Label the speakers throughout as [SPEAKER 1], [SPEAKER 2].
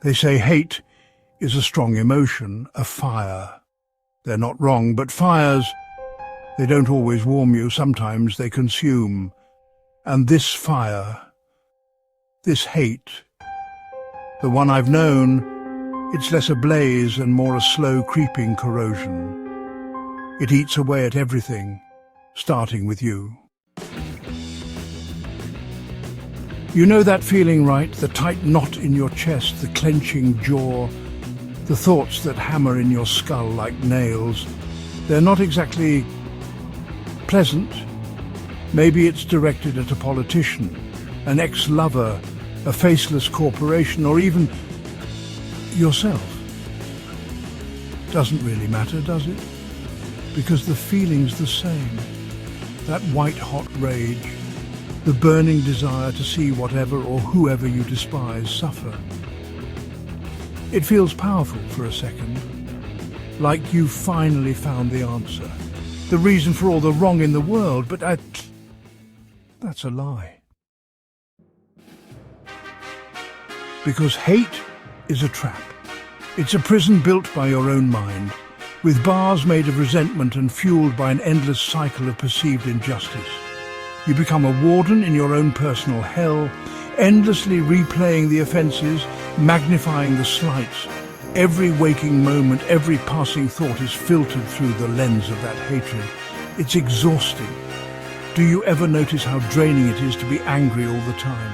[SPEAKER 1] They say hate is a strong emotion, a fire. They're not wrong, but fires, they don't always warm you. Sometimes they consume. And this fire, this hate, the one I've known, it's less a blaze and more a slow creeping corrosion. It eats away at everything, starting with you. You know that feeling, right? The tight knot in your chest, the clenching jaw, the thoughts that hammer in your skull like nails. They're not exactly pleasant. Maybe it's directed at a politician, an ex-lover, a faceless corporation, or even yourself. Doesn't really matter, does it? Because the feeling's the same. That white-hot rage, the burning desire to see whatever or whoever you despise suffer. It feels powerful for a second, like you've finally found the answer, the reason for all the wrong in the world, but that's a lie. Because hate is a trap. It's a prison built by your own mind, with bars made of resentment and fueled by an endless cycle of perceived injustice. You become a warden in your own personal hell, endlessly replaying the offences, magnifying the slights. Every waking moment, every passing thought is filtered through the lens of that hatred. It's exhausting. Do you ever notice how draining it is to be angry all the time?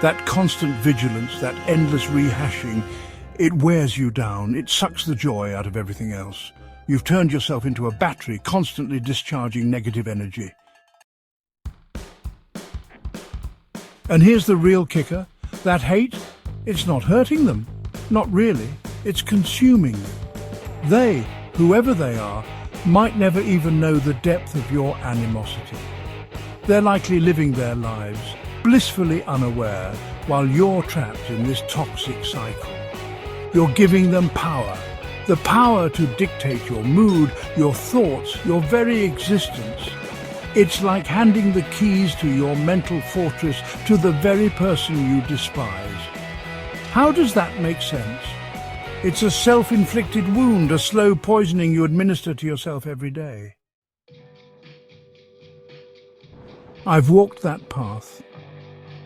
[SPEAKER 1] That constant vigilance, that endless rehashing, it wears you down. It sucks the joy out of everything else. You've turned yourself into a battery, constantly discharging negative energy. And here's the real kicker. That hate, it's not hurting them. Not really. It's consuming them. They, whoever they are, might never even know the depth of your animosity. They're likely living their lives, blissfully unaware, while you're trapped in this toxic cycle. You're giving them power. The power to dictate your mood, your thoughts, your very existence. It's like handing the keys to your mental fortress to the very person you despise. How does that make sense? It's a self-inflicted wound, a slow poisoning you administer to yourself every day. I've walked that path.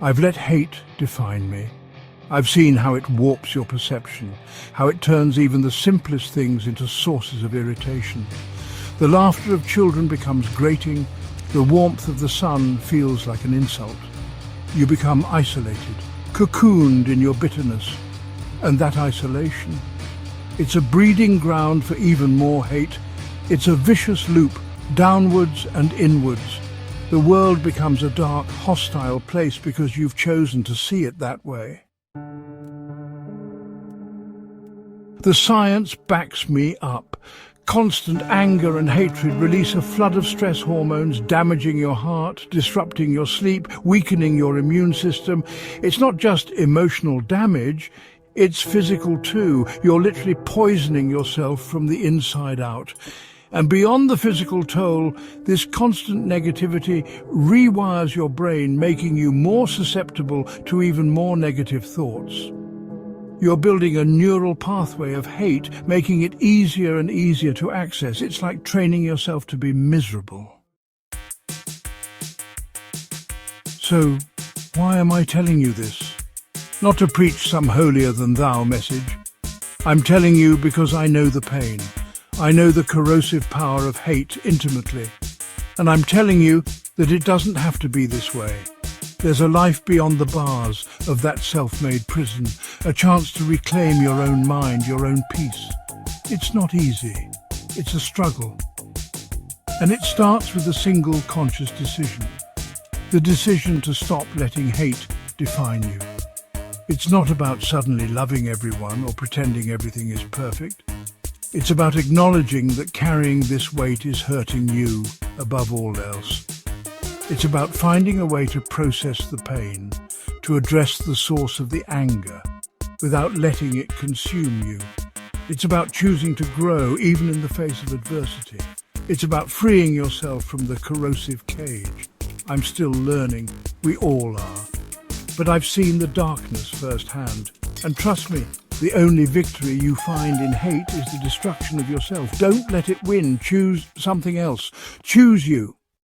[SPEAKER 1] I've let hate define me. I've seen how it warps your perception, how it turns even the simplest things into sources of irritation. The laughter of children becomes grating. The warmth of the sun feels like an insult. You become isolated, cocooned in your bitterness. And that isolation, it's a breeding ground for even more hate. It's a vicious loop, downwards and inwards. The world becomes a dark, hostile place because you've chosen to see it that way. The science backs me up. Constant anger and hatred release a flood of stress hormones, damaging your heart, disrupting your sleep, weakening your immune system. It's not just emotional damage, it's physical too. You're literally poisoning yourself from the inside out. And beyond the physical toll, this constant negativity rewires your brain, making you more susceptible to even more negative thoughts. You're building a neural pathway of hate, making it easier and easier to access. It's like training yourself to be miserable. So, why am I telling you this? Not to preach some holier-than-thou message. I'm telling you because I know the pain. I know the corrosive power of hate intimately. And I'm telling you that it doesn't have to be this way. There's a life beyond the bars of that self-made prison, a chance to reclaim your own mind, your own peace. It's not easy. It's a struggle. And it starts with a single conscious decision. The decision to stop letting hate define you. It's not about suddenly loving everyone or pretending everything is perfect. It's about acknowledging that carrying this weight is hurting you above all else. It's about finding a way to process the pain, to address the source of the anger, without letting it consume you. It's about choosing to grow even in the face of adversity. It's about freeing yourself from the corrosive cage. I'm still learning, we all are. But I've seen the darkness firsthand, and trust me, The only victory you find in hate is the destruction of yourself. Don't let it win. Choose something else. Choose you.